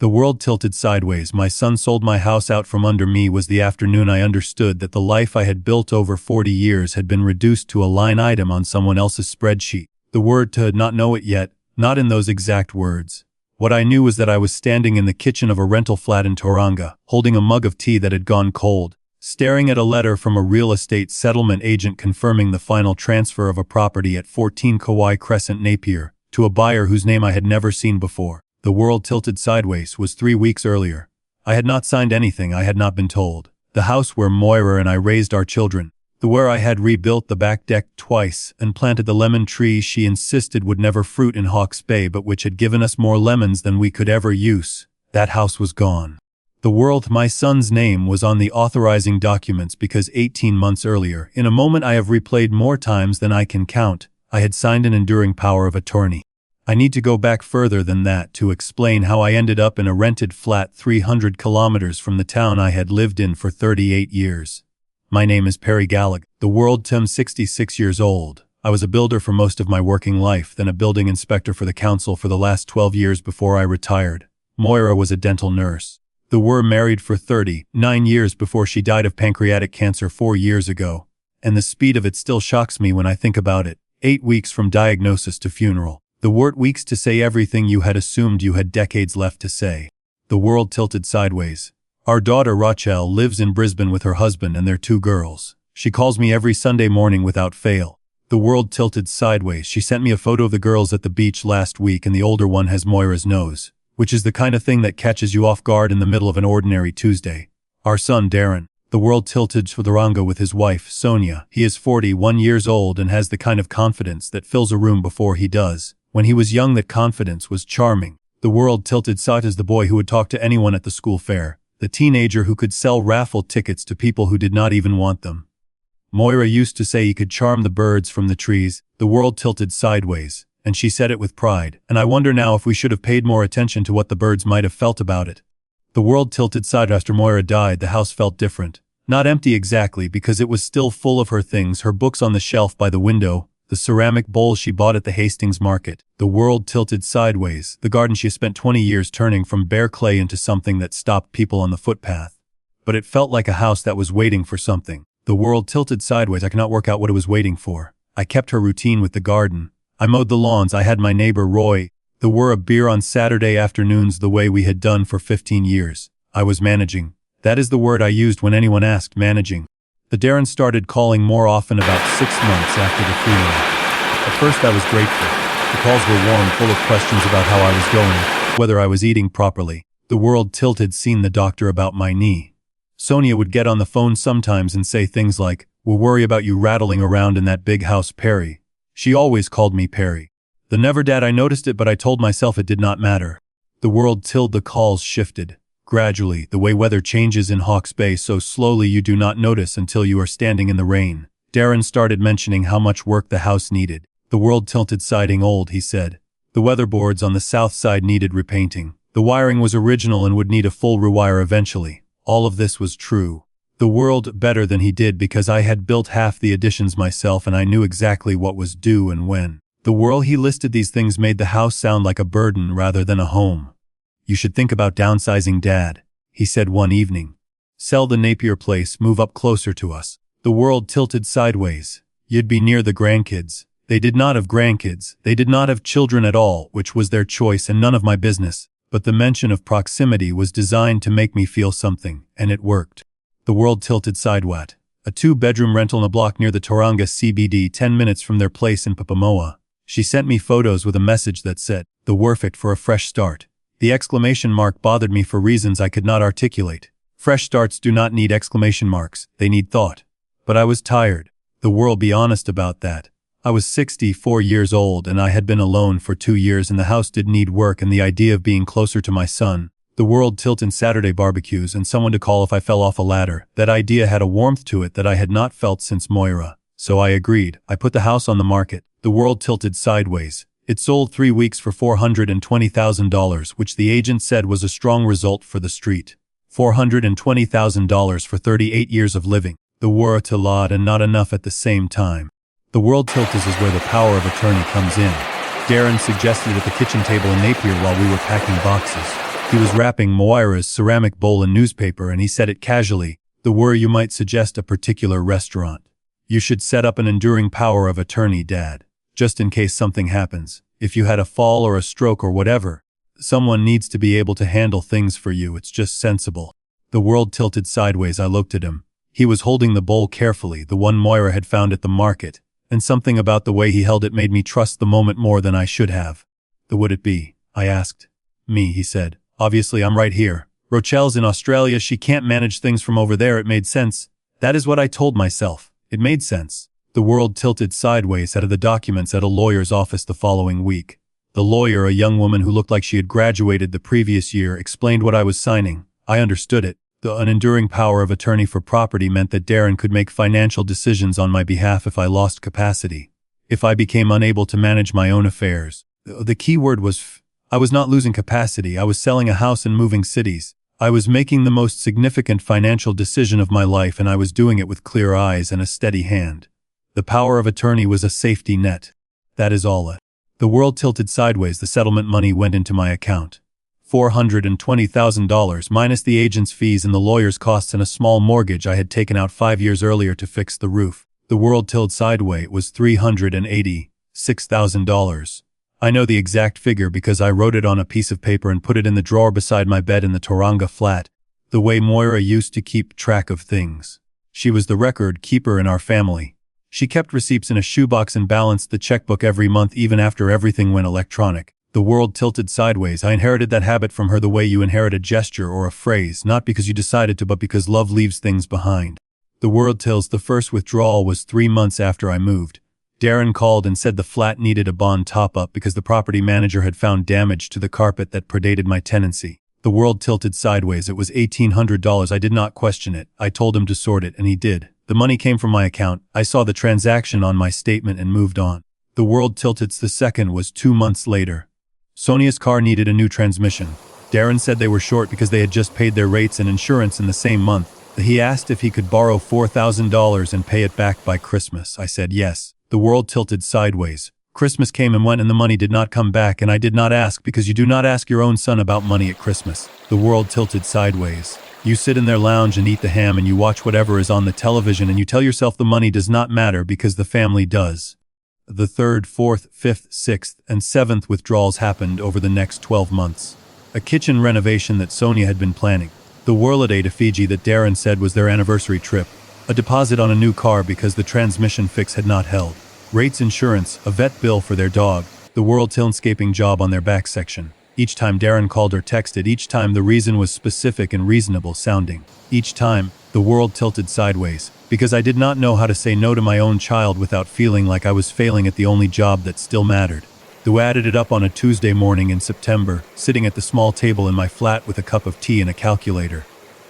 The world tilted sideways. My son sold my house out from under me was the afternoon I understood that the life I had built over 40 years had been reduced to a line item on someone else's spreadsheet. The word to not know it yet, not in those exact words. What I knew was that I was standing in the kitchen of a rental flat in Tauranga, holding a mug of tea that had gone cold, staring at a letter from a real estate settlement agent confirming the final transfer of a property at 14 Kauai Crescent, Napier, to a buyer whose name I had never seen before. The world tilted sideways was 3 weeks earlier. I had not signed anything I had not been told. The house where Moira and I raised our children. The where I had rebuilt the back deck twice and planted the lemon tree she insisted would never fruit in Hawke's Bay but which had given us more lemons than we could ever use. That house was gone. The world, my son's name was on the authorizing documents because 18 months earlier, in a moment I have replayed more times than I can count, I had signed an enduring power of attorney. I need to go back further than that to explain how I ended up in a rented flat 300 kilometers from the town I had lived in for 38 years. My name is Perry Gallagher. The world, Tim, 66 years old. I was a builder for most of my working life, then a building inspector for the council for the last 12 years before I retired. Moira was a dental nurse. They were married for 39 years before she died of pancreatic cancer 4 years ago. And the speed of it still shocks me when I think about it. 8 weeks from diagnosis to funeral. The word weeks to say everything you had assumed you had decades left to say. The world tilted sideways. Our daughter Rachel lives in Brisbane with her husband and their 2 girls. She calls me every Sunday morning without fail. The world tilted sideways. She sent me a photo of the girls at the beach last week and the older one has Moira's nose, which is the kind of thing that catches you off guard in the middle of an ordinary Tuesday. Our son Darren. The world tilted to Tauranga with his wife, Sonia. He is 41 years old and has the kind of confidence that fills a room before he does. When he was young, that confidence was charming. The world tilted side as the boy who would talk to anyone at the school fair, the teenager who could sell raffle tickets to people who did not even want them. Moira used to say he could charm the birds from the trees. The world tilted sideways, and she said it with pride, and I wonder now if we should have paid more attention to what the birds might have felt about it. The world tilted side. After Moira died, the house felt different. Not empty exactly, because it was still full of her things, her books on the shelf by the window, the ceramic bowl she bought at the Hastings market. The world tilted sideways. The garden she spent 20 years turning from bare clay into something that stopped people on the footpath. But it felt like a house that was waiting for something. The world tilted sideways. I could not work out what it was waiting for. I kept her routine with the garden. I mowed the lawns. I had my neighbor Roy. There were a beer on Saturday afternoons the way we had done for 15 years. I was managing. That is the word I used when anyone asked, managing. The Darren started calling more often about 6 months after the funeral. At first I was grateful. The calls were warm, full of questions about how I was going, whether I was eating properly. The world tilted, seen the doctor about my knee. Sonia would get on the phone sometimes and say things like, "We'll worry about you rattling around in that big house, Perry." She always called me Perry. The never dad I noticed it, but I told myself it did not matter. The world tilted. The calls shifted. Gradually, the way weather changes in Hawke's Bay so slowly you do not notice until you are standing in the rain. Darren started mentioning how much work the house needed. The world tilted, siding old, he said. The weatherboards on the south side needed repainting. The wiring was original and would need a full rewire eventually. All of this was true. The world better than he did because I had built half the additions myself and I knew exactly what was due and when. The world he listed these things made the house sound like a burden rather than a home. "You should think about downsizing, Dad," he said one evening. "Sell the Napier place, move up closer to us." The world tilted sideways. "You'd be near the grandkids." They did not have grandkids. They did not have children at all, which was their choice and none of my business. But the mention of proximity was designed to make me feel something, and it worked. The world tilted sidewat. A 2-bedroom rental in a block near the Tauranga CBD, 10 minutes from their place in Papamoa. She sent me photos with a message that said, "The perfect for a fresh start." The exclamation mark bothered me for reasons I could not articulate. Fresh starts do not need exclamation marks, they need thought. But I was tired. The world, be honest about that. I was 64 years old and I had been alone for 2 years and the house did need work and the idea of being closer to my son. The world tilted Saturday barbecues and someone to call if I fell off a ladder. That idea had a warmth to it that I had not felt since Moira. So I agreed. I put the house on the market. The world tilted sideways. It sold 3 weeks for $420,000, which the agent said was a strong result for the street. $420,000 for 38 years of living. The were a lot and not enough at the same time. The world tilt is where the power of attorney comes in. Darren suggested at the kitchen table in Napier while we were packing boxes. He was wrapping Moira's ceramic bowl in newspaper and he said it casually. The worry you might suggest a particular restaurant. You should set up an enduring power of attorney, Dad. Just in case something happens. If you had a fall or a stroke or whatever. Someone needs to be able to handle things for you. It's just sensible. The world tilted sideways. I looked at him. He was holding the bowl carefully, the one Moira had found at the market, and something about the way he held it made me trust the moment more than I should have. Would it be? I asked. Me, he said. Obviously I'm right here. Rochelle's in Australia. She can't manage things from over there. It made sense. That is what I told myself. It made sense. The world tilted sideways out of the documents at a lawyer's office the following week. The lawyer, a young woman who looked like she had graduated the previous year, explained what I was signing. I understood it. An enduring power of attorney for property meant that Darren could make financial decisions on my behalf if I lost capacity. If I became unable to manage my own affairs. The key word was I was not losing capacity. I was selling a house and moving cities. I was making the most significant financial decision of my life, and I was doing it with clear eyes and a steady hand. The power of attorney was a safety net. That is all. The world tilted sideways. The settlement money went into my account. $420,000 minus the agent's fees and the lawyer's costs and a small mortgage I had taken out 5 years earlier to fix the roof. The world tilted sideways was $386,000. I know the exact figure because I wrote it on a piece of paper and put it in the drawer beside my bed in the Tauranga flat, the way Moira used to keep track of things. She was the record keeper in our family. She kept receipts in a shoebox and balanced the checkbook every month even after everything went electronic. The world tilted sideways. I inherited that habit from her the way you inherit a gesture or a phrase, not because you decided to but because love leaves things behind. The world tilts. The first withdrawal was 3 months after I moved. Darren called and said the flat needed a bond top-up because the property manager had found damage to the carpet that predated my tenancy. The world tilted sideways. It was $1,800. I did not question it. I told him to sort it, and he did. The money came from my account. I saw the transaction on my statement and moved on. The world tilted. The second was 2 months later. Sonia's car needed a new transmission. Darren said they were short because they had just paid their rates and insurance in the same month. He asked if he could borrow $4,000 and pay it back by Christmas. I said yes. The world tilted sideways. Christmas came and went and the money did not come back, and I did not ask because you do not ask your own son about money at Christmas. The world tilted sideways. You sit in their lounge and eat the ham and you watch whatever is on the television and you tell yourself the money does not matter because the family does. The third, fourth, fifth, sixth, and seventh withdrawals happened over the next 12 months. A kitchen renovation that Sonia had been planning. The holiday to Fiji that Darren said was their anniversary trip. A deposit on a new car because the transmission fix had not held. Rates insurance, a vet bill for their dog, the world landscaping job on their back section. Each time Darren called or texted, each time the reason was specific and reasonable sounding. Each time, the world tilted sideways, because I did not know how to say no to my own child without feeling like I was failing at the only job that still mattered. Though added it up on a Tuesday morning in September, sitting at the small table in my flat with a cup of tea and a calculator.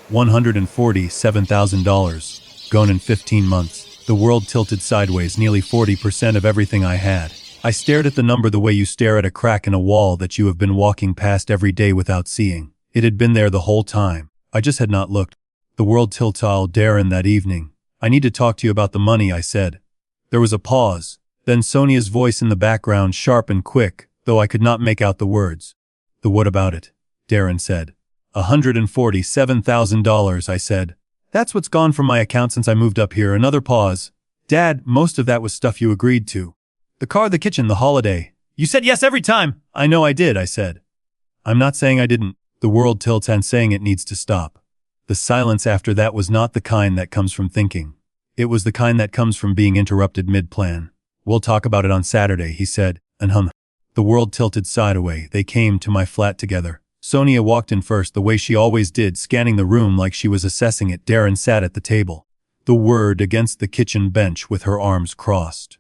$147,000. Gone in 15 months. The world tilted sideways, nearly 40% of everything I had. I stared at the number the way you stare at a crack in a wall that you have been walking past every day without seeing. It had been there the whole time. I just had not looked. The world tilted. Darren that evening. I need to talk to you about the money, I said. There was a pause. Then Sonia's voice in the background, sharp and quick, though I could not make out the words. The what about it? Darren said. $147,000, I said. That's what's gone from my account since I moved up here. Another pause. Dad, most of that was stuff you agreed to. The car, the kitchen, the holiday. You said yes every time. I know I did, I said. I'm not saying I didn't. The world tilts and saying it needs to stop. The silence after that was not the kind that comes from thinking. It was the kind that comes from being interrupted mid-plan. We'll talk about it on Saturday, he said, and hung. The world tilted sideways. They came to my flat together. Sonia walked in first, the way she always did, scanning the room like she was assessing it. Darren sat at the table, the word against the kitchen bench with her arms crossed.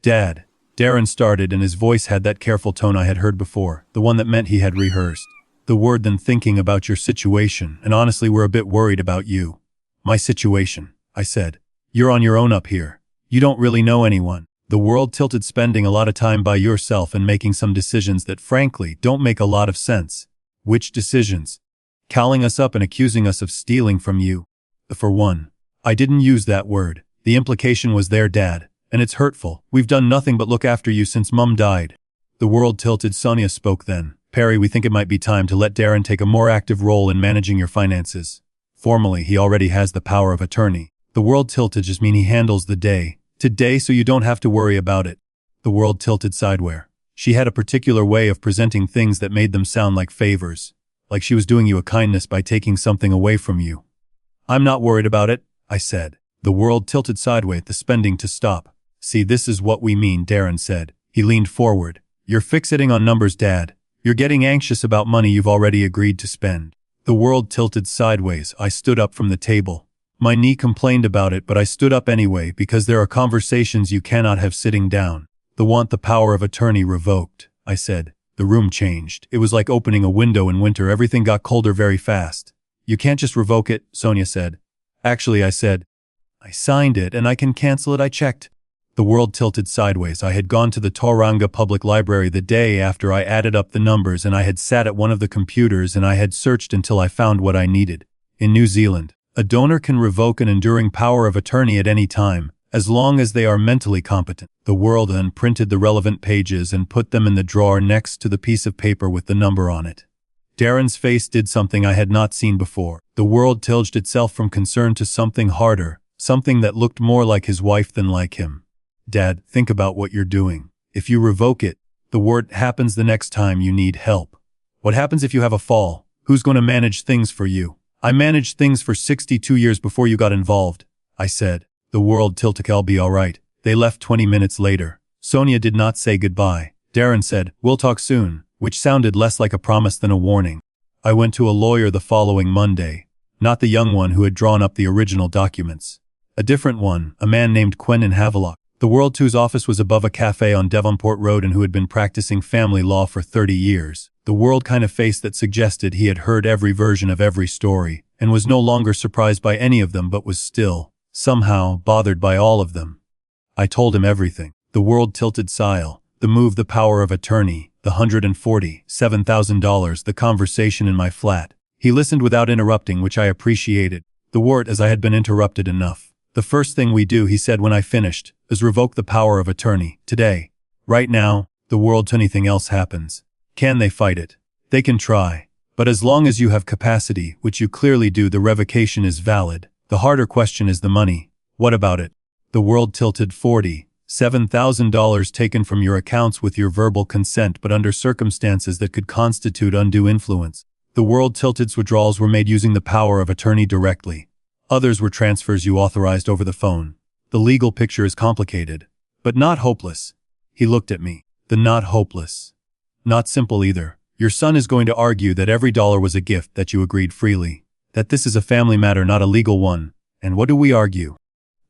Dad. Darren started, and his voice had that careful tone I had heard before, the one that meant he had rehearsed. The word then thinking about your situation, and honestly we're a bit worried about you. My situation, I said. You're on your own up here. You don't really know anyone. The world tilted, spending a lot of time by yourself and making some decisions that frankly don't make a lot of sense. Which decisions? Calling us up and accusing us of stealing from you. For one, I didn't use that word. The implication was there, Dad, and it's hurtful. We've done nothing but look after you since Mum died. The world tilted. Sonia spoke then, Perry, we think it might be time to let Darren take a more active role in managing your finances. Formally, he already has the power of attorney. The world tilted just mean he handles the day today so you don't have to worry about it. The world tilted sideways. She had a particular way of presenting things that made them sound like favors, like she was doing you a kindness by taking something away from you. I'm not worried about it, I said. The world tilted sideways, the spending to stop. See, this is what we mean, Darren said. He leaned forward. You're fixating on numbers, Dad. You're getting anxious about money you've already agreed to spend. The world tilted sideways. I stood up from the table. My knee complained about it, but I stood up anyway because there are conversations you cannot have sitting down. Want the power of attorney revoked, I said. The room changed. It was like opening a window in winter. Everything got colder very fast. You can't just revoke it, Sonia said. Actually, I said. I signed it and I can cancel it, I checked. The world tilted sideways. I had gone to the Tauranga Public Library the day after I added up the numbers, and I had sat at one of the computers and I had searched until I found what I needed. In New Zealand, a donor can revoke an enduring power of attorney at any time, as long as they are mentally competent. The world then printed the relevant pages and put them in the drawer next to the piece of paper with the number on it. Darren's face did something I had not seen before. The world tilted itself from concern to something harder, something that looked more like his wife than like him. Dad, think about what you're doing. If you revoke it, what happens the next time you need help? What happens if you have a fall? Who's going to manage things for you? I managed things for 62 years before you got involved, I said. The world tilted. I'll be all right. They left 20 minutes later. Sonia did not say goodbye. Darren said, we'll talk soon, which sounded less like a promise than a warning. I went to a lawyer the following Monday. Not the young one who had drawn up the original documents. A different one, a man named Quentin Havelock. The world whose office was above a cafe on Devonport Road and who had been practicing family law for 30 years. The world kind of face that suggested he had heard every version of every story, and was no longer surprised by any of them but was still, somehow, bothered by all of them. I told him everything. The world tilted Sile, the move, the power of attorney, the $147,000, the conversation in my flat. He listened without interrupting, which I appreciated. The word as I had been interrupted enough. The first thing we do, he said when I finished, is revoke the power of attorney, today. Right now, the world till anything else happens. Can they fight it? They can try. But as long as you have capacity, which you clearly do, the revocation is valid. The harder question is the money. What about it? The world tilted. $47,000 taken from your accounts with your verbal consent but under circumstances that could constitute undue influence. The world tilted's withdrawals were made using the power of attorney directly. Others were transfers you authorized over the phone. The legal picture is complicated, but not hopeless. He looked at me. The not hopeless. Not simple either. Your son is going to argue that every dollar was a gift that you agreed freely. That this is a family matter, not a legal one. And what do we argue?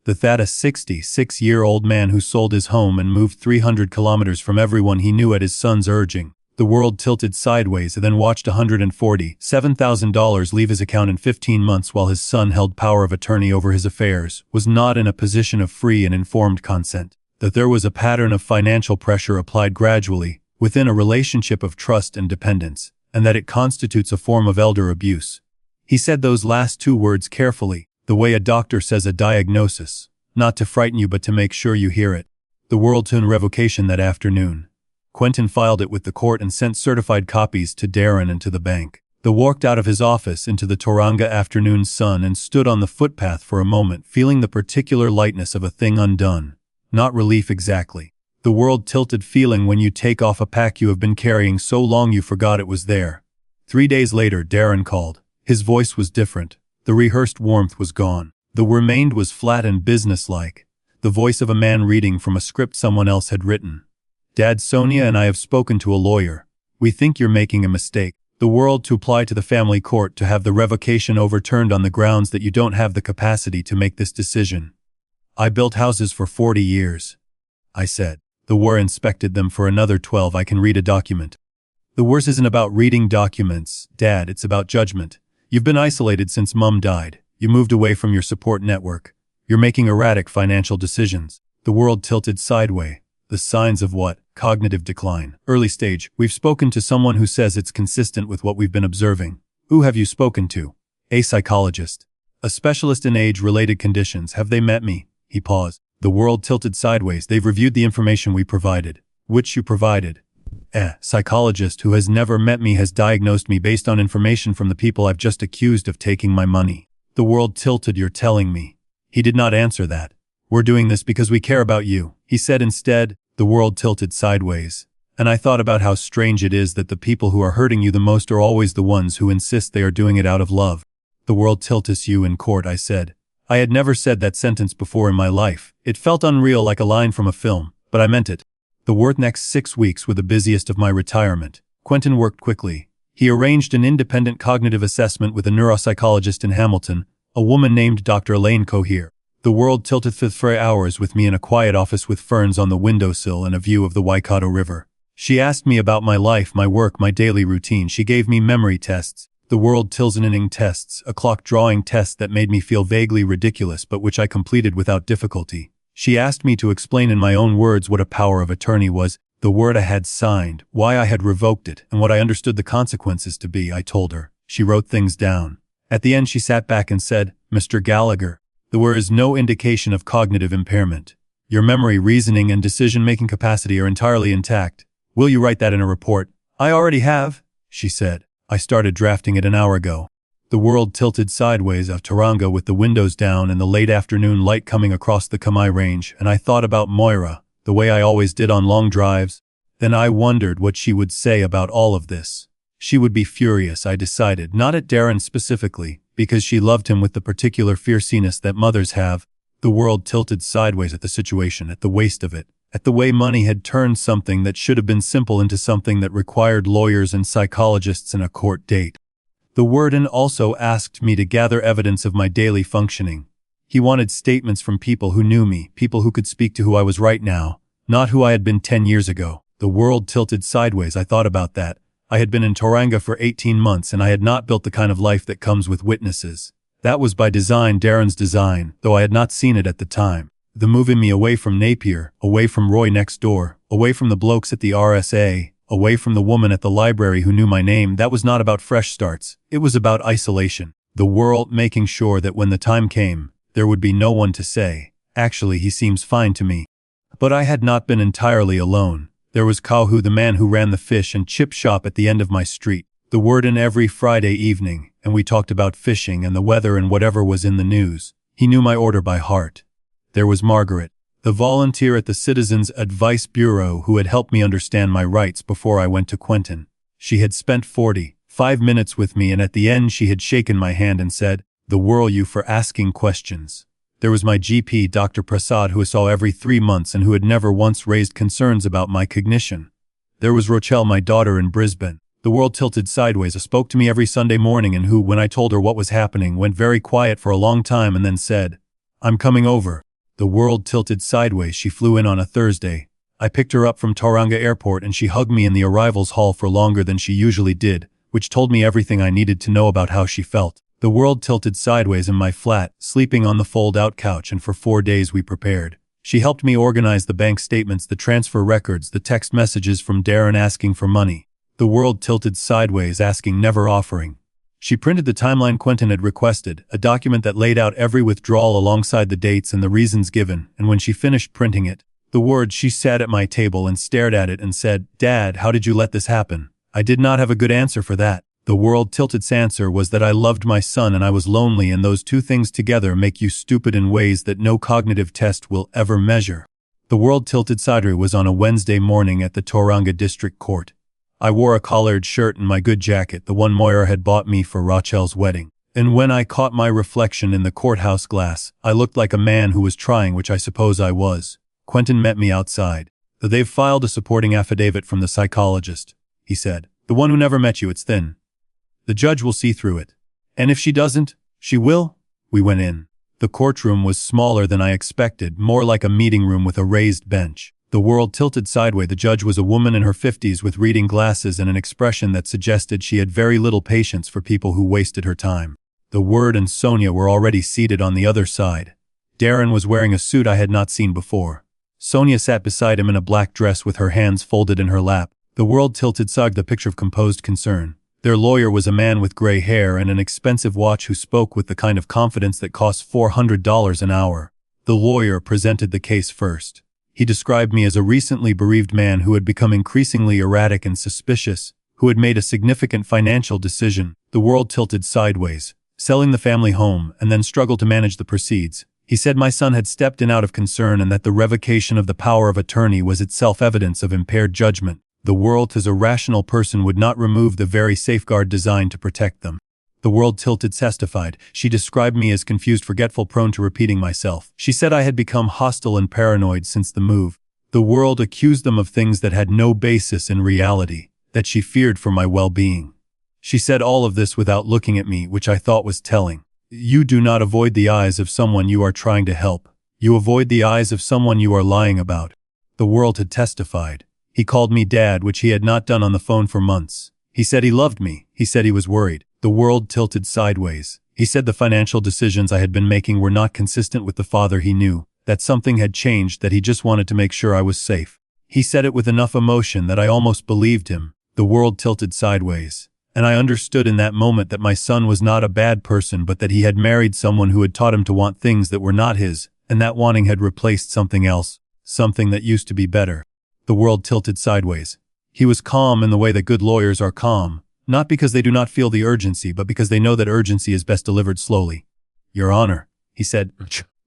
That a 66-year-old man who sold his home and moved 300 kilometers from everyone he knew at his son's urging. The world tilted sideways and then watched $147,000 leave his account in 15 months while his son held power of attorney over his affairs, was not in a position of free and informed consent. That there was a pattern of financial pressure applied gradually, within a relationship of trust and dependence, and that it constitutes a form of elder abuse. He said those last two words carefully, the way a doctor says a diagnosis, not to frighten you but to make sure you hear it. The world turned revocation that afternoon. Quentin filed it with the court and sent certified copies to Darren and to the bank. They walked out of his office into the Tauranga afternoon sun and stood on the footpath for a moment, feeling the particular lightness of a thing undone. Not relief exactly. The world tilted feeling when you take off a pack you have been carrying so long you forgot it was there. 3 days later, Darren called. His voice was different. The rehearsed warmth was gone. The remained was flat and businesslike. The voice of a man reading from a script someone else had written. Dad, Sonia and I have spoken to a lawyer. We think you're making a mistake. The world to apply to the family court to have the revocation overturned on the grounds that you don't have the capacity to make this decision. I built houses for 40 years. I said. The war inspected them for another 12. I can read a document. The worst isn't about reading documents, Dad, it's about judgment. You've been isolated since Mum died. You moved away from your support network. You're making erratic financial decisions. The world tilted sideways. The signs of what? Cognitive decline. Early stage. We've spoken to someone who says it's consistent with what we've been observing. Who have you spoken to? A psychologist. A specialist in age-related conditions. Have they met me? He paused. The world tilted sideways. They've reviewed the information we provided. Which you provided. Psychologist who has never met me has diagnosed me based on information from the people I've just accused of taking my money. The world tilted. You're telling me. He did not answer that. We're doing this because we care about you, he said instead. The world tilted sideways. And I thought about how strange it is that the people who are hurting you the most are always the ones who insist they are doing it out of love. The world tilted you in court, I said. I had never said that sentence before in my life. It felt unreal, like a line from a film, but I meant it. The next 6 weeks were the busiest of my retirement. Quentin worked quickly. He arranged an independent cognitive assessment with a neuropsychologist in Hamilton, a woman named Dr. Elaine Cohere. The world tilted for hours with me in a quiet office with ferns on the windowsill and a view of the Waikato River. She asked me about my life, my work, my daily routine. She gave me memory tests. The world tilting tests, a clock drawing test that made me feel vaguely ridiculous but which I completed without difficulty. She asked me to explain in my own words what a power of attorney was, the word I had signed, why I had revoked it, and what I understood the consequences to be. I told her. She wrote things down. At the end she sat back and said, "Mr. Gallagher, there is no indication of cognitive impairment. Your memory, reasoning, and decision-making capacity are entirely intact. Will you write that in a report?" "I already have," she said. "I started drafting it an hour ago." The world tilted sideways of Tauranga with the windows down and the late afternoon light coming across the Kamai Range, and I thought about Moira, the way I always did on long drives. Then I wondered what she would say about all of this. She would be furious, I decided, not at Darren specifically, because she loved him with the particular fierceness that mothers have. The world tilted sideways at the situation, at the waste of it, at the way money had turned something that should have been simple into something that required lawyers and psychologists and a court date. The warden also asked me to gather evidence of my daily functioning. He wanted statements from people who knew me, people who could speak to who I was right now, not who I had been 10 years ago. The world tilted sideways. I thought about that. I had been in Tauranga for 18 months and I had not built the kind of life that comes with witnesses. That was by design, Darren's design, though I had not seen it at the time. The moving me away from Napier, away from Roy next door, away from the blokes at the RSA, away from the woman at the library who knew my name, that was not about fresh starts. It was about isolation. The world making sure that when the time came, there would be no one to say, "Actually, he seems fine to me." But I had not been entirely alone. There was Kauhu, the man who ran the fish and chip shop at the end of my street. The warden every Friday evening, and we talked about fishing and the weather and whatever was in the news. He knew my order by heart. There was Margaret, the volunteer at the Citizens Advice Bureau who had helped me understand my rights before I went to Quentin. She had spent 45 minutes with me and at the end she had shaken my hand and said, "The whirl you for asking questions." There was my GP, Dr. Prasad, who I saw every 3 months and who had never once raised concerns about my cognition. There was Rochelle, my daughter in Brisbane. The world tilted sideways, who spoke to me every Sunday morning and who, when I told her what was happening, went very quiet for a long time and then said, "I'm coming over." The world tilted sideways. She flew in on a Thursday. I picked her up from Tauranga Airport and she hugged me in the arrivals hall for longer than she usually did, which told me everything I needed to know about how she felt. The world tilted sideways in my flat, sleeping on the fold-out couch, and for 4 days we prepared. She helped me organize the bank statements, the transfer records, the text messages from Darren asking for money. The world tilted sideways, asking, never offering. She printed the timeline Quentin had requested, a document that laid out every withdrawal alongside the dates and the reasons given, and when she finished printing it, she sat at my table and stared at it and said, "Dad, how did you let this happen?" I did not have a good answer for that. The world tilted's answer was that I loved my son and I was lonely, and those two things together make you stupid in ways that no cognitive test will ever measure. The world tilted sideways was on a Wednesday morning at the Tauranga District Court. I wore a collared shirt and my good jacket, the one Moira had bought me for Rachel's wedding. And when I caught my reflection in the courthouse glass, I looked like a man who was trying, which I suppose I was. Quentin met me outside. "They've filed a supporting affidavit from the psychologist," he said. "The one who never met you, it's thin. The judge will see through it. And if she doesn't, she will." We went in. The courtroom was smaller than I expected, more like a meeting room with a raised bench. The world tilted sideways. The judge was a woman in her 50s with reading glasses and an expression that suggested she had very little patience for people who wasted her time. The Word and Sonia were already seated on the other side. Darren was wearing a suit I had not seen before. Sonia sat beside him in a black dress with her hands folded in her lap. The world tilted sideways, the picture of composed concern. Their lawyer was a man with gray hair and an expensive watch who spoke with the kind of confidence that costs $400 an hour. The lawyer presented the case first. He described me as a recently bereaved man who had become increasingly erratic and suspicious, who had made a significant financial decision. The world tilted sideways, selling the family home, and then struggled to manage the proceeds. He said my son had stepped in out of concern and that the revocation of the power of attorney was itself evidence of impaired judgment. The world, as a rational person, would not remove the very safeguard designed to protect them. The world tilted testified. She described me as confused, forgetful, prone to repeating myself. She said I had become hostile and paranoid since the move. The world accused them of things that had no basis in reality, that she feared for my well-being. She said all of this without looking at me, which I thought was telling. You do not avoid the eyes of someone you are trying to help. You avoid the eyes of someone you are lying about. The world had testified. He called me dad, which he had not done on the phone for months. He said he loved me. He said he was worried. The world tilted sideways. He said the financial decisions I had been making were not consistent with the father he knew, that something had changed, that he just wanted to make sure I was safe. He said it with enough emotion that I almost believed him. The world tilted sideways, and I understood in that moment that my son was not a bad person, but that he had married someone who had taught him to want things that were not his, and that wanting had replaced something else, something that used to be better. The world tilted sideways. He was calm in the way that good lawyers are calm, not because they do not feel the urgency, but because they know that urgency is best delivered slowly. Your Honor, he said.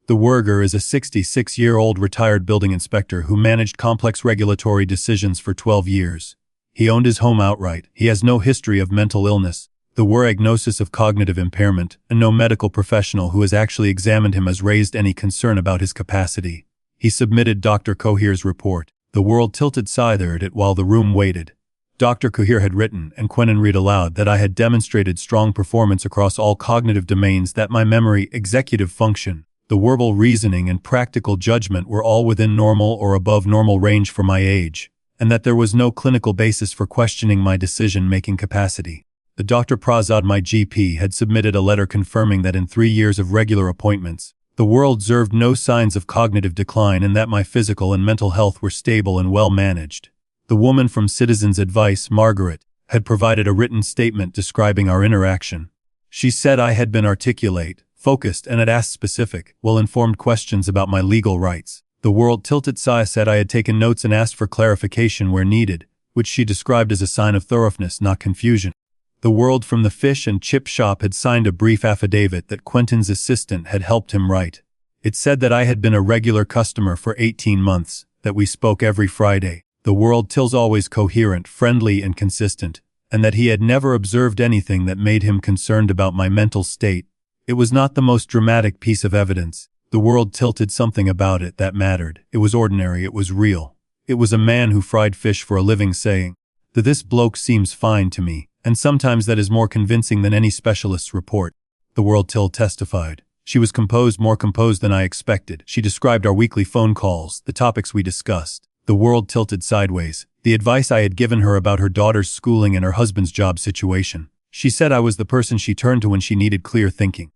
The Werger is a 66-year-old retired building inspector who managed complex regulatory decisions for 12 years. He owned his home outright. He has no history of mental illness. The diagnosis of cognitive impairment, and no medical professional who has actually examined him has raised any concern about his capacity. He submitted Dr. Coher's report. The world tilted sideways it while the room waited. Dr. Coher had written, and Quentin read aloud, that I had demonstrated strong performance across all cognitive domains, that my memory, executive function, the verbal reasoning, and practical judgment were all within normal or above normal range for my age, and that there was no clinical basis for questioning my decision-making capacity. The Dr. Prasad, my GP, had submitted a letter confirming that in 3 years of regular appointments, the world observed no signs of cognitive decline and that my physical and mental health were stable and well managed. The woman from Citizens Advice, Margaret, had provided a written statement describing our interaction. She said I had been articulate, focused, and had asked specific, well-informed questions about my legal rights. The world tilted said I had taken notes and asked for clarification where needed, which she described as a sign of thoroughness, not confusion. The world from the fish and chip shop had signed a brief affidavit that Quentin's assistant had helped him write. It said that I had been a regular customer for 18 months, that we spoke every Friday. The world tills always coherent, friendly, and consistent, and that he had never observed anything that made him concerned about my mental state. It was not the most dramatic piece of evidence. The world tilted something about it that mattered. It was ordinary, it was real. It was a man who fried fish for a living saying, that this bloke seems fine to me, and sometimes that is more convincing than any specialist's report. The world till testified. She was composed, more composed than I expected. She described our weekly phone calls, the topics we discussed. The world tilted sideways. The advice I had given her about her daughter's schooling and her husband's job situation. She said I was the person she turned to when she needed clear thinking.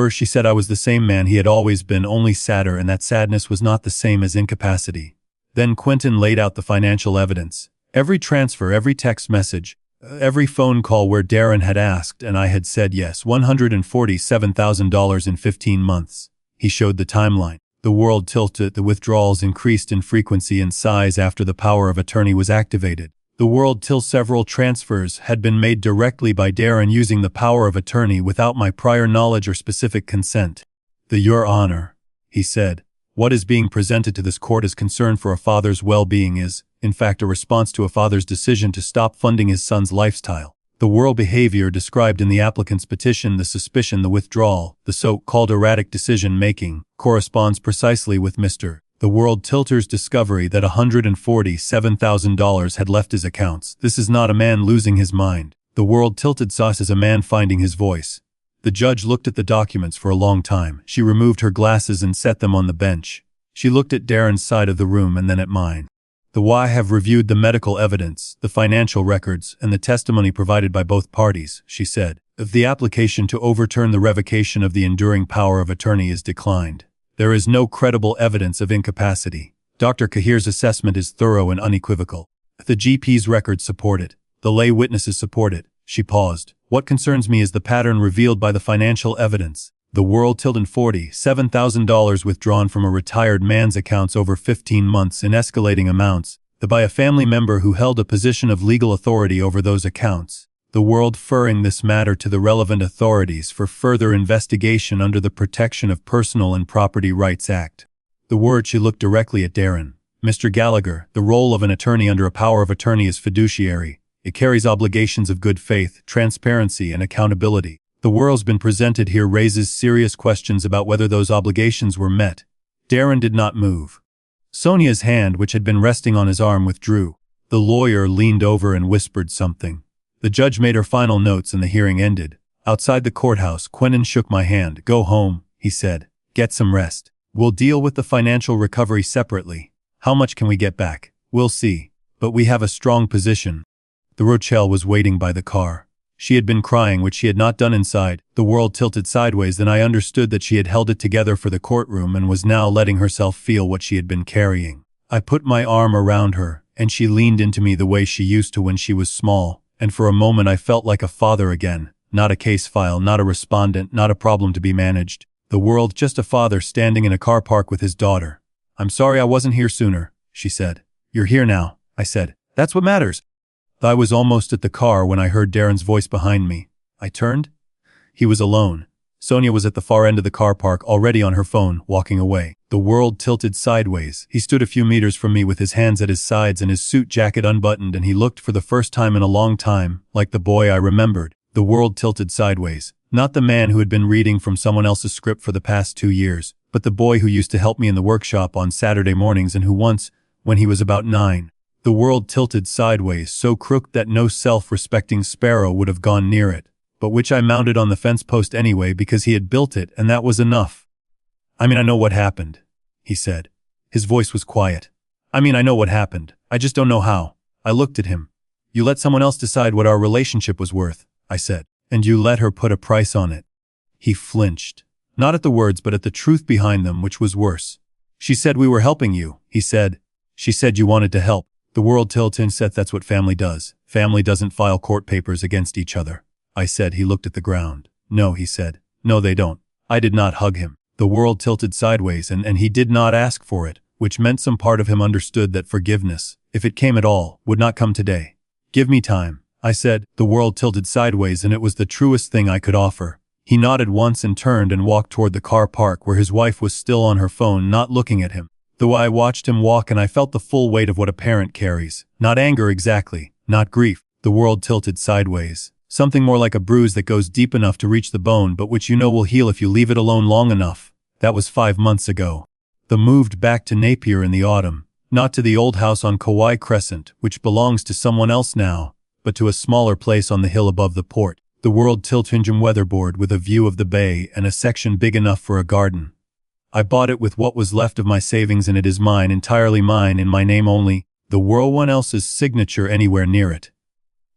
She said I was the same man he had always been, only sadder, and that sadness was not the same as incapacity. Then Quentin laid out the financial evidence. Every transfer, every text message, every phone call where Darren had asked and I had said yes, $147,000 in 15 months. He showed the timeline. The world tilted. The withdrawals increased in frequency and size after the power of attorney was activated. The world till several transfers had been made directly by Darren using the power of attorney without my prior knowledge or specific consent. Your Honor, he said, what is being presented to this court as concern for a father's well-being is, in fact, a response to a father's decision to stop funding his son's lifestyle. The world behavior described in the applicant's petition, the suspicion, the withdrawal, the so-called erratic decision-making, corresponds precisely with Mr. The world tilter's discovery that $147,000 had left his accounts. This is not a man losing his mind. The world tilted sauce is a man finding his voice. The judge looked at the documents for a long time. She removed her glasses and set them on the bench. She looked at Darren's side of the room and then at mine. I have reviewed the medical evidence, the financial records, and the testimony provided by both parties, she said. If the application to overturn the revocation of the enduring power of attorney is declined, there is no credible evidence of incapacity. Dr. Coher's assessment is thorough and unequivocal. The GP's records support it. The lay witnesses support it. She paused. What concerns me is the pattern revealed by the financial evidence. The world tilted $47,000 withdrawn from a retired man's accounts over 15 months in escalating amounts, by a family member who held a position of legal authority over those accounts. The world referring this matter to the relevant authorities for further investigation under the Protection of Personal and Property Rights Act. The word she looked directly at Darren. Mr. Gallagher, the role of an attorney under a power of attorney is fiduciary. It carries obligations of good faith, transparency, and accountability. The world's been presented here raises serious questions about whether those obligations were met. Darren did not move. Sonia's hand, which had been resting on his arm, withdrew. The lawyer leaned over and whispered something. The judge made her final notes and the hearing ended. Outside the courthouse, Quentin shook my hand. Go home, he said. Get some rest. We'll deal with the financial recovery separately. How much can we get back? We'll see. But we have a strong position. The Rochelle was waiting by the car. She had been crying, which she had not done inside. The world tilted sideways, then I understood that she had held it together for the courtroom and was now letting herself feel what she had been carrying. I put my arm around her, and she leaned into me the way she used to when she was small, and for a moment I felt like a father again. Not a case file, not a respondent, not a problem to be managed. The world, just a father standing in a car park with his daughter. I'm sorry I wasn't here sooner, she said. You're here now, I said. That's what matters. I was almost at the car when I heard Darren's voice behind me. I turned. He was alone. Sonia was at the far end of the car park, already on her phone, walking away. The world tilted sideways. He stood a few meters from me with his hands at his sides and his suit jacket unbuttoned, and he looked for the first time in a long time like the boy I remembered. The world tilted sideways. Not the man who had been reading from someone else's script for the past 2 years, but the boy who used to help me in the workshop on Saturday mornings and who once, when he was about 9, the world tilted sideways, so crooked that no self-respecting sparrow would have gone near it, but which I mounted on the fence post anyway because he had built it, and that was enough. I know what happened, he said. His voice was quiet. I know what happened. I just don't know how. I looked at him. You let someone else decide what our relationship was worth, I said, and you let her put a price on it. He flinched. Not at the words, but at the truth behind them, which was worse. She said we were helping you, he said. She said you wanted to help. The world tilted said that's what family does. Family doesn't file court papers against each other. I said. He looked at the ground. No, he said. No, they don't. I did not hug him. The world tilted sideways and he did not ask for it, which meant some part of him understood that forgiveness, if it came at all, would not come today. Give me time, I said. The world tilted sideways and it was the truest thing I could offer. He nodded once and turned and walked toward the car park where his wife was still on her phone, not looking at him. Though I watched him walk and I felt the full weight of what a parent carries. Not anger exactly, not grief. The world tilted sideways. Something more like a bruise that goes deep enough to reach the bone but which will heal if you leave it alone long enough. That was 5 months ago. The moved back to Napier in the autumn. Not to the old house on Kauai Crescent, which belongs to someone else now, but to a smaller place on the hill above the port. The world tilted weatherboard with a view of the bay and a section big enough for a garden. I bought it with what was left of my savings and it is mine, entirely mine, in my name only. The world one else's signature anywhere near it.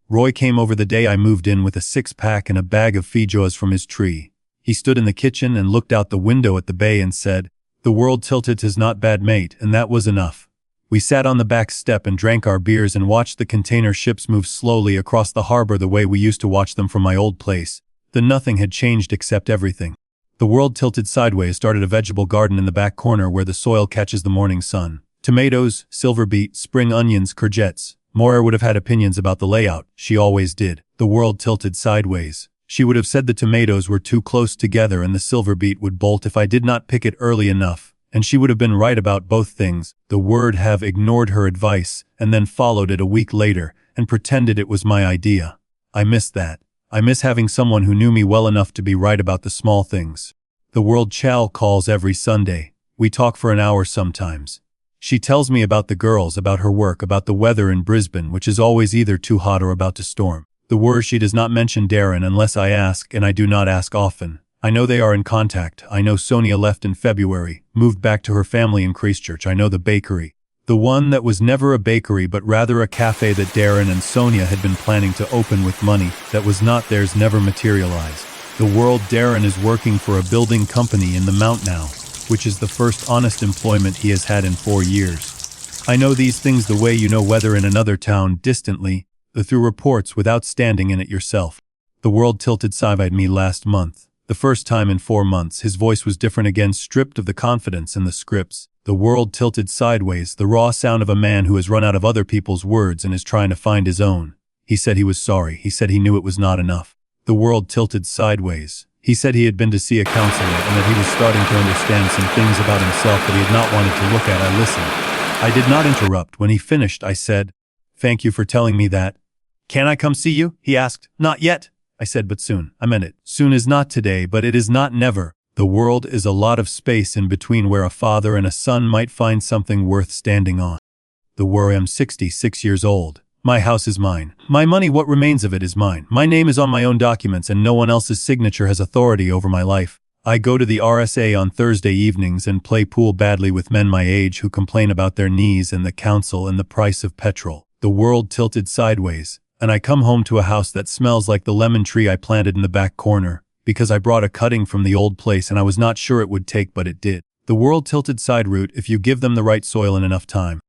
Roy came over the day I moved in with a 6-pack and a bag of feijoas from his tree. He stood in the kitchen and looked out the window at the bay and said, "The world tilted is not bad, mate," and that was enough. We sat on the back step and drank our beers and watched the container ships move slowly across the harbor the way we used to watch them from my old place. Then nothing had changed except everything. The world tilted sideways started a vegetable garden in the back corner where the soil catches the morning sun. Tomatoes, silver beet, spring onions, courgettes. Moira would have had opinions about the layout. She always did. The world tilted sideways. She would have said the tomatoes were too close together and the silver beet would bolt if I did not pick it early enough. And she would have been right about both things. The word have ignored her advice and then followed it a week later and pretended it was my idea. I miss that. I miss having someone who knew me well enough to be right about the small things. The world Chow calls every Sunday. We talk for an hour sometimes. She tells me about the girls, about her work, about the weather in Brisbane, which is always either too hot or about to storm. The word she does not mention Darren unless I ask, and I do not ask often. I know they are in contact. I know Sonia left in February, moved back to her family in Christchurch. I know the bakery. The one that was never a bakery but rather a cafe that Darren and Sonia had been planning to open with money that was not theirs never materialized. The world Darren is working for a building company in the Mount now, which is the first honest employment he has had in 4 years. I know these things the way you know weather in another town distantly, through reports without standing in it yourself. The world tilted side-eyed me last month. The first time in 4 months, his voice was different again, stripped of the confidence and the scripts. The world tilted sideways, the raw sound of a man who has run out of other people's words and is trying to find his own. He said he was sorry. He said he knew it was not enough. The world tilted sideways. He said he had been to see a counselor and that he was starting to understand some things about himself that he had not wanted to look at. I listened. I did not interrupt. When he finished, I said, "Thank you for telling me that." "Can I come see you?" he asked. "Not yet," I said, "but soon." I meant it. Soon is not today, but it is not never. The world is a lot of space in between where a father and a son might find something worth standing on. The world. I'm 66 years old. My house is mine. My money, what remains of it, is mine. My name is on my own documents and no one else's signature has authority over my life. I go to the RSA on Thursday evenings and play pool badly with men my age who complain about their knees and the council and the price of petrol. The world tilted sideways, and I come home to a house that smells like the lemon tree I planted in the back corner, because I brought a cutting from the old place and I was not sure it would take, but it did. The world tilted side root if you give them the right soil and enough time.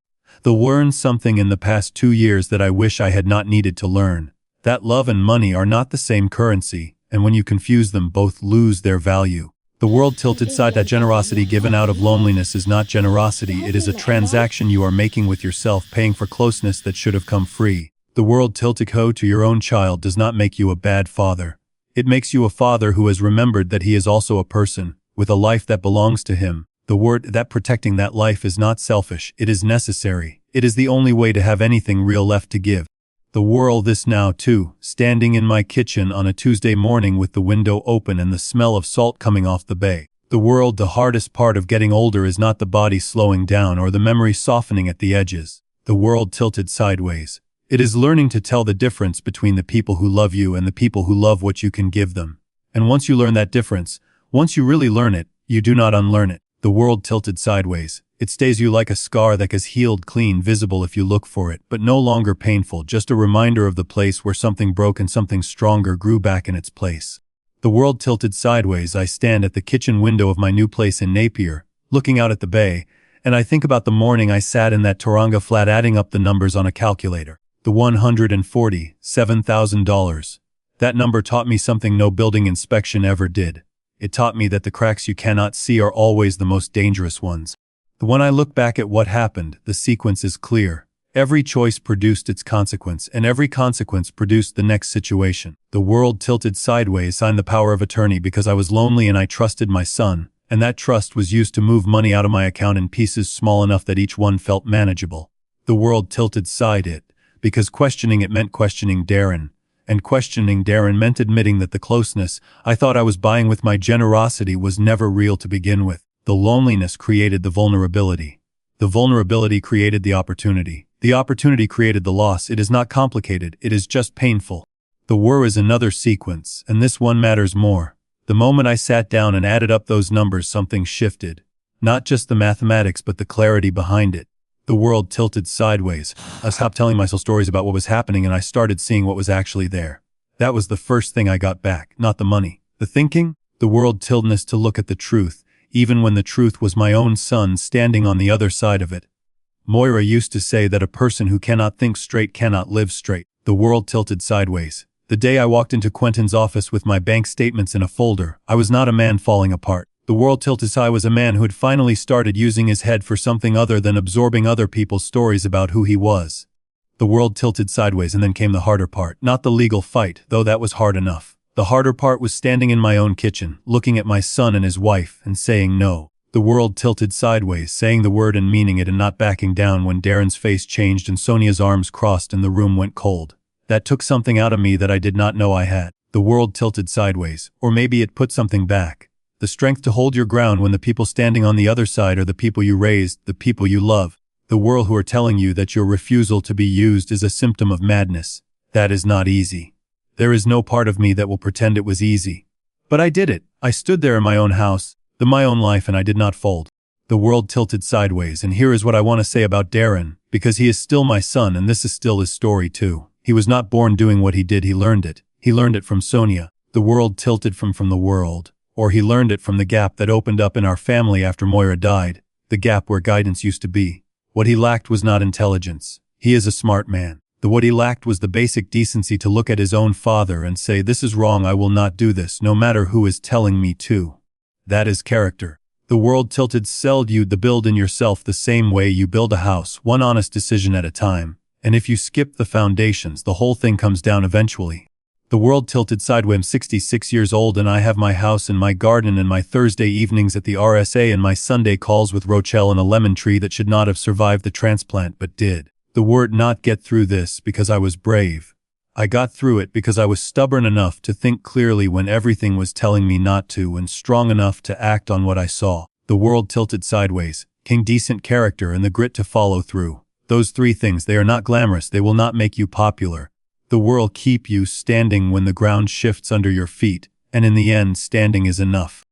They'll learn something in the past 2 years that I wish I had not needed to learn. That love and money are not the same currency, and when you confuse them, both lose their value. The world tilted side, that generosity given out of loneliness is not generosity, it is a transaction you are making with yourself, paying for closeness that should have come free. The world tilted ho to your own child does not make you a bad father. It makes you a father who has remembered that he is also a person, with a life that belongs to him. The word that protecting that life is not selfish, it is necessary. It is the only way to have anything real left to give. The world this now too, standing in my kitchen on a Tuesday morning with the window open and the smell of salt coming off the bay. The world, the hardest part of getting older is not the body slowing down or the memory softening at the edges. The world tilted sideways. It is learning to tell the difference between the people who love you and the people who love what you can give them. And once you learn that difference, once you really learn it, you do not unlearn it. The world tilted sideways. It stays you like a scar that is healed clean, visible if you look for it, but no longer painful, just a reminder of the place where something broke and something stronger grew back in its place. The world tilted sideways. I stand at the kitchen window of my new place in Napier, looking out at the bay, and I think about the morning I sat in that Tauranga flat adding up the numbers on a calculator. The $147,000. That number taught me something no building inspection ever did. It taught me that the cracks you cannot see are always the most dangerous ones. When I look back at what happened, the sequence is clear. Every choice produced its consequence, and every consequence produced the next situation. The world tilted sideways. Signed the power of attorney because I was lonely and I trusted my son, and that trust was used to move money out of my account in pieces small enough that each one felt manageable. The world tilted side it, because questioning it meant questioning Darren. And questioning Darren meant admitting that the closeness I thought I was buying with my generosity was never real to begin with. The loneliness created the vulnerability. The vulnerability created the opportunity. The opportunity created the loss. It is not complicated, it is just painful. The were is another sequence, and this one matters more. The moment I sat down and added up those numbers, something shifted. Not just the mathematics, but the clarity behind it. The world tilted sideways. I stopped telling myself stories about what was happening and I started seeing what was actually there. That was the first thing I got back, not the money. The thinking, the world tiltedness to look at the truth, even when the truth was my own son standing on the other side of it. Moira used to say that a person who cannot think straight cannot live straight. The world tilted sideways. The day I walked into Quentin's office with my bank statements in a folder, I was not a man falling apart. The world tilted I was a man who had finally started using his head for something other than absorbing other people's stories about who he was. The world tilted sideways, and then came the harder part, not the legal fight, though that was hard enough. The harder part was standing in my own kitchen, looking at my son and his wife, and saying no. The world tilted sideways, saying the word and meaning it and not backing down when Darren's face changed and Sonia's arms crossed and the room went cold. That took something out of me that I did not know I had. The world tilted sideways, or maybe it put something back. The strength to hold your ground when the people standing on the other side are the people you raised, the people you love. The world who are telling you that your refusal to be used is a symptom of madness. That is not easy. There is no part of me that will pretend it was easy. But I did it. I stood there in my own house, my own life, and I did not fold. The world tilted sideways, and here is what I want to say about Darren, because he is still my son and this is still his story too. He was not born doing what he did, he learned it. He learned it from Sonia. The world tilted from the world. Or he learned it from the gap that opened up in our family after Moira died, the gap where guidance used to be. What he lacked was not intelligence. He is a smart man. What he lacked was the basic decency to look at his own father and say, "This is wrong, I will not do this, no matter who is telling me to." That is character. The world tilted sold you to build in yourself the same way you build a house, one honest decision at a time. And if you skip the foundations, the whole thing comes down eventually. The world tilted sideways. I'm 66 years old and I have my house and my garden and my Thursday evenings at the RSA and my Sunday calls with Rochelle and a lemon tree that should not have survived the transplant but did. The word not get through this because I was brave. I got through it because I was stubborn enough to think clearly when everything was telling me not to and strong enough to act on what I saw. The world tilted sideways, king decent character and the grit to follow through. Those three things, they are not glamorous, they will not make you popular. The world keep you standing when the ground shifts under your feet, and in the end standing is enough.